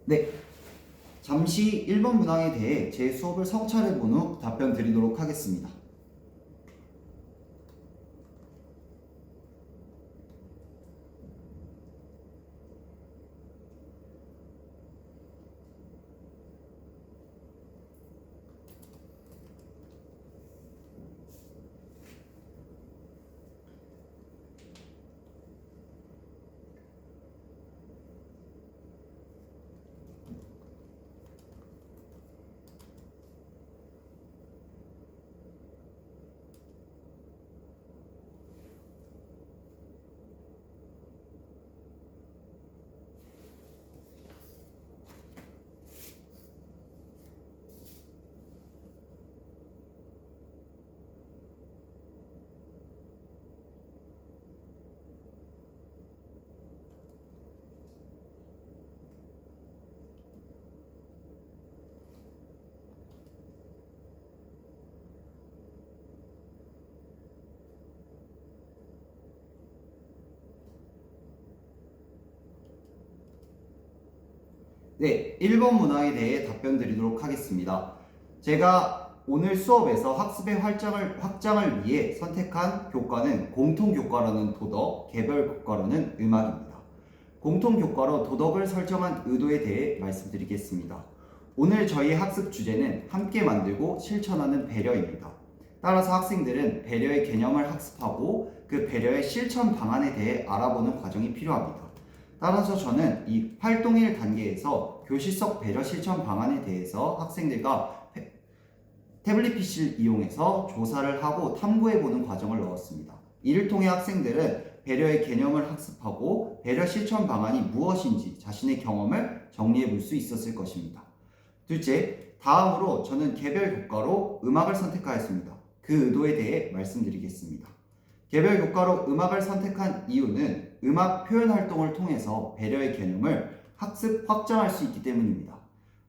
네, 잠시 1번 문항에 대해 제 수업을 성찰해 본 후 답변 드리도록 하겠습니다. 네, 1번 문항에 대해 답변 드리도록 하겠습니다. 제가 오늘 수업에서 학습의 확장을 위해 선택한 교과는 공통교과로는 도덕, 개별교과로는 음악입니다. 공통교과로 도덕을 설정한 의도에 대해 말씀드리겠습니다. 오늘 저희 학습 주제는 함께 만들고 실천하는 배려입니다. 따라서 학생들은 배려의 개념을 학습하고 그 배려의 실천 방안에 대해 알아보는 과정이 필요합니다. 따라서 저는 이 활동 1 단계에서 교실속 배려 실천 방안에 대해서 학생들과 태블릿 PC를 이용해서 조사를 하고 탐구해보는 과정을 넣었습니다. 이를 통해 학생들은 배려의 개념을 학습하고 배려 실천 방안이 무엇인지 자신의 경험을 정리해 볼 수 있었을 것입니다. 둘째, 다음으로 저는 개별 교과로 음악을 선택하였습니다. 그 의도에 대해 말씀드리겠습니다. 개별 교과로 음악을 선택한 이유는 음악 표현 활동을 통해서 배려의 개념을 학습 확장할 수 있기 때문입니다.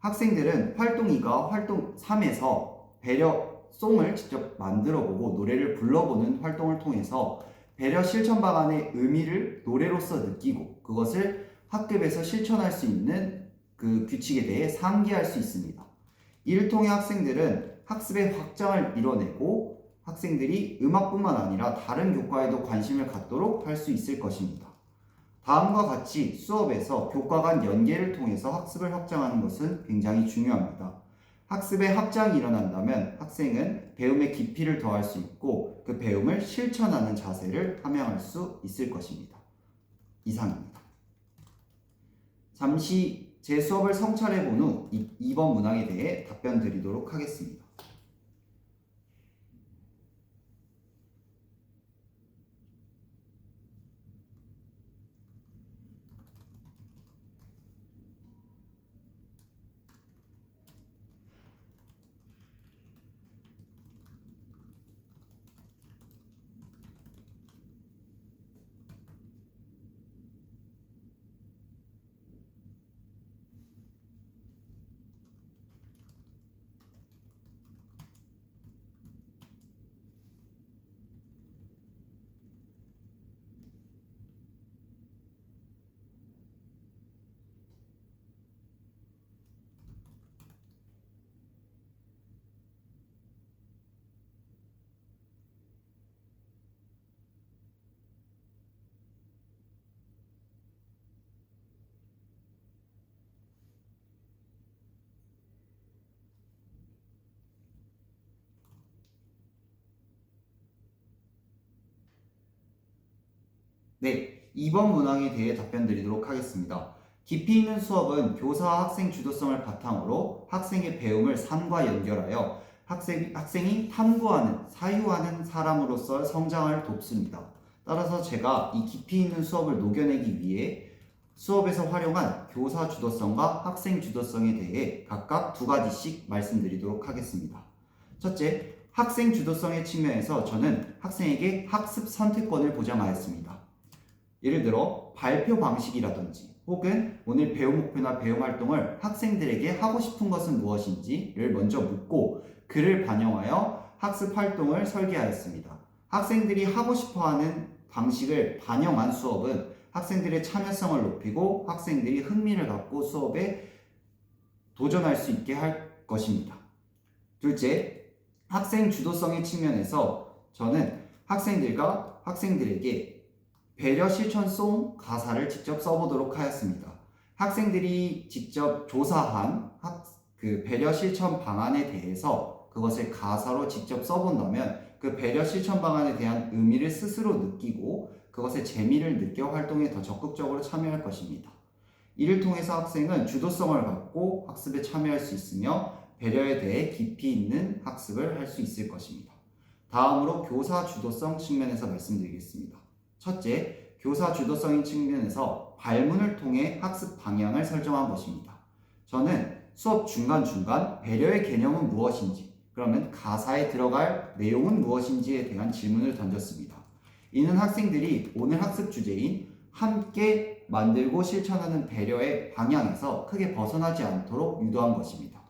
학생들은 활동 2가 활동 3에서 배려송을 직접 만들어보고 노래를 불러보는 활동을 통해서 배려 실천 방안의 의미를 노래로서 느끼고 그것을 학급에서 실천할 수 있는 그 규칙에 대해 상기할 수 있습니다. 이를 통해 학생들은 학습의 확장을 이뤄내고 학생들이 음악뿐만 아니라 다른 교과에도 관심을 갖도록 할 수 있을 것입니다. 다음과 같이 수업에서 교과 간 연계를 통해서 학습을 확장하는 것은 굉장히 중요합니다. 학습의 확장이 일어난다면 학생은 배움의 깊이를 더할 수 있고 그 배움을 실천하는 자세를 함양할 수 있을 것입니다. 이상입니다. 잠시 제 수업을 성찰해 본 후 2번 문항에 대해 답변 드리도록 하겠습니다. 네, 2번 문항에 대해 답변 드리도록 하겠습니다. 깊이 있는 수업은 교사와 학생 주도성을 바탕으로 학생의 배움을 삶과 연결하여 학생이 탐구하는, 사유하는 사람으로서 성장을 돕습니다. 따라서 제가 이 깊이 있는 수업을 녹여내기 위해 수업에서 활용한 교사 주도성과 학생 주도성에 대해 각각 2가지씩 말씀드리도록 하겠습니다. 첫째, 학생 주도성의 측면에서 저는 학생에게 학습 선택권을 보장하였습니다. 예를 들어 발표 방식이라든지 혹은 오늘 배움 목표나 배움 활동을 학생들에게 하고 싶은 것은 무엇인지를 먼저 묻고 그를 반영하여 학습 활동을 설계하였습니다. 학생들이 하고 싶어하는 방식을 반영한 수업은 학생들의 참여성을 높이고 학생들이 흥미를 갖고 수업에 도전할 수 있게 할 것입니다. 둘째, 학생 주도성의 측면에서 저는 학생들에게 배려 실천송 가사를 직접 써보도록 하였습니다. 학생들이 직접 조사한 그 배려 실천 방안에 대해서 그것을 가사로 직접 써본다면 그 배려 실천 방안에 대한 의미를 스스로 느끼고 그것의 재미를 느껴 활동에 더 적극적으로 참여할 것입니다. 이를 통해서 학생은 주도성을 갖고 학습에 참여할 수 있으며 배려에 대해 깊이 있는 학습을 할 수 있을 것입니다. 다음으로 교사 주도성 측면에서 말씀드리겠습니다. 첫째, 교사 주도성인 측면에서 발문을 통해 학습 방향을 설정한 것입니다. 저는 수업 중간중간 배려의 개념은 무엇인지, 그러면 가사에 들어갈 내용은 무엇인지에 대한 질문을 던졌습니다. 이는 학생들이 오늘 학습 주제인 함께 만들고 실천하는 배려의 방향에서 크게 벗어나지 않도록 유도한 것입니다.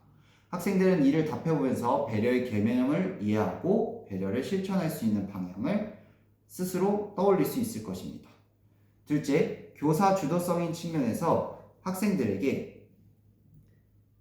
학생들은 이를 답해보면서 배려의 개념을 이해하고 배려를 실천할 수 있는 방향을 스스로 떠올릴 수 있을 것입니다. 둘째, 교사 주도성인 측면에서 학생들에게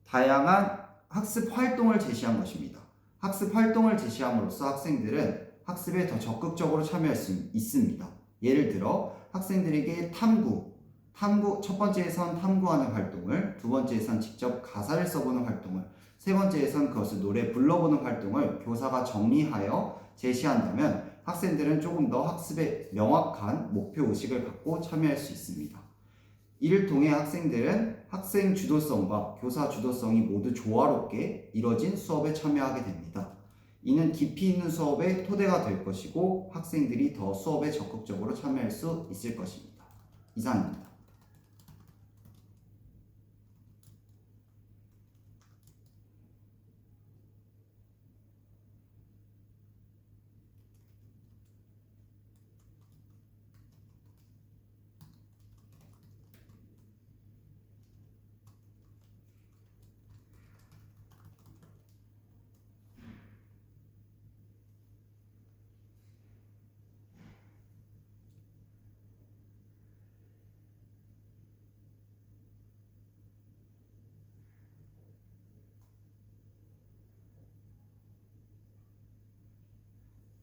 다양한 학습 활동을 제시한 것입니다. 학습 활동을 제시함으로써 학생들은 학습에 더 적극적으로 참여할 수 있습니다. 예를 들어 학생들에게 첫 번째에선 탐구하는 활동을, 두 번째에선 직접 가사를 써보는 활동을, 세 번째에선 그것을 노래 불러보는 활동을 교사가 정리하여 제시한다면 학생들은 조금 더 학습에 명확한 목표의식을 갖고 참여할 수 있습니다. 이를 통해 학생들은 학생 주도성과 교사 주도성이 모두 조화롭게 이뤄진 수업에 참여하게 됩니다. 이는 깊이 있는 수업의 토대가 될 것이고 학생들이 더 수업에 적극적으로 참여할 수 있을 것입니다. 이상입니다.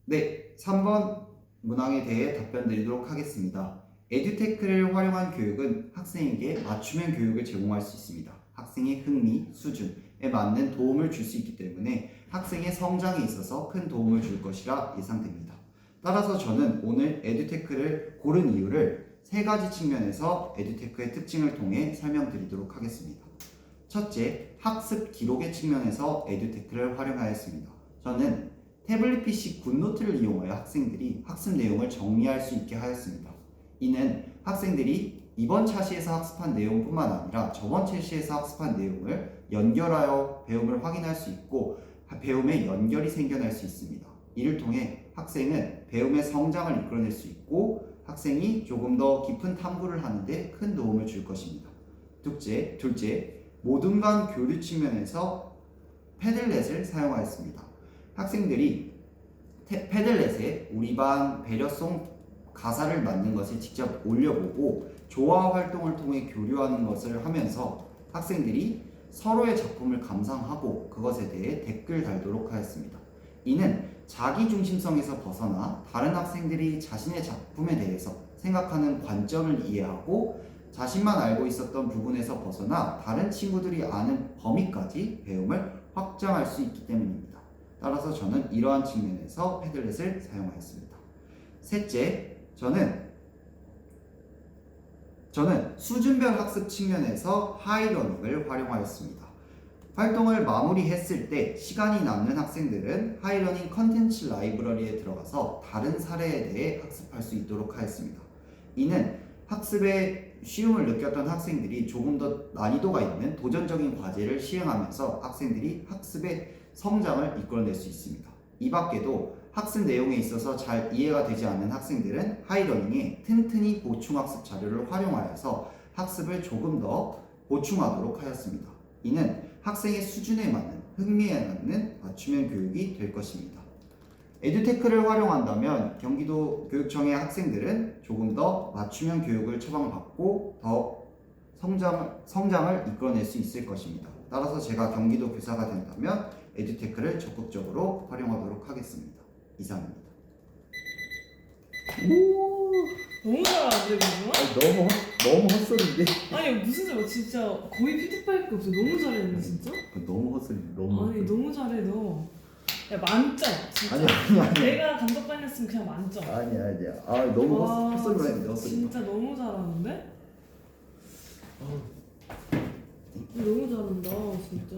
네, 3번 문항에 대해 답변 드리도록 하겠습니다. 에듀테크를 활용한 교육은 학생에게 맞춤형 교육을 제공할 수 있습니다. 학생의 흥미, 수준에 맞는 도움을 줄 수 있기 때문에 학생의 성장에 있어서 큰 도움을 줄 것이라 예상됩니다. 따라서 저는 오늘 에듀테크를 고른 이유를 세 가지 측면에서 에듀테크의 특징을 통해 설명드리도록 하겠습니다. 첫째, 학습 기록의 측면에서 에듀테크를 활용하였습니다. 저는 태블릿 PC 굿노트를 이용하여 학생들이 학습 내용을 정리할 수 있게 하였습니다. 이는 학생들이 이번 차시에서 학습한 내용뿐만 아니라 저번 차시에서 학습한 내용을 연결하여 배움을 확인할 수 있고 배움에 연결이 생겨날 수 있습니다. 이를 통해 학생은 배움의 성장을 이끌어낼 수 있고 학생이 조금 더 깊은 탐구를 하는데 큰 도움을 줄 것입니다. 둘째, 모든 간 교류 측면에서 패들렛을 사용하였습니다. 학생들이 패들렛에 우리 반 배려송 가사를 만든 것을 직접 올려보고 조화 활동을 통해 교류하는 것을 하면서 학생들이 서로의 작품을 감상하고 그것에 대해 댓글 달도록 하였습니다. 이는 자기중심성에서 벗어나 다른 학생들이 자신의 작품에 대해서 생각하는 관점을 이해하고 자신만 알고 있었던 부분에서 벗어나 다른 친구들이 아는 범위까지 배움을 확장할 수 있기 때문입니다. 따라서 저는 이러한 측면에서 패들렛을 사용하였습니다. 셋째, 저는 수준별 학습 측면에서 하이러닝을 활용하였습니다. 활동을 마무리했을 때 시간이 남는 학생들은 하이러닝 컨텐츠 라이브러리에 들어가서 다른 사례에 대해 학습할 수 있도록 하였습니다. 이는 학습에 쉬움을 느꼈던 학생들이 조금 더 난이도가 있는 도전적인 과제를 시행하면서 학생들이 학습의 성장을 이끌어낼 수 있습니다. 이 밖에도 학습 내용에 있어서 잘 이해가 되지 않는 학생들은 하이러닝에 튼튼히 보충학습 자료를 활용하여서 학습을 조금 더 보충하도록 하였습니다. 이는 학생의 수준에 맞는, 흥미에 맞는 맞춤형 교육이 될 것입니다. 에듀테크를 활용한다면 경기도 교육청의 학생들은 조금 더 맞춤형 교육을 처방받고 더 성장을 이끌어낼 수 있을 것입니다. 따라서 제가 경기도 교사가 된다면 에듀테크를 적극적으로 활용하도록 하겠습니다. 이상입니다. 오, 너무 잘하는데 뭔가? 너무 헛소리인데? 아니 무슨 소리야 진짜 거의 피드백이 없어. 너무 잘했는데 진짜? 너무 헛소리. 아니 너무 잘해 너. 야 만점 진짜. 아니. 내가 감독관이었으면 그냥 만점. 아니야. 아 너무 와, 헛소리만 했는데 헛소리. 진짜 너무 잘하는데? 너무 잘한다 진짜.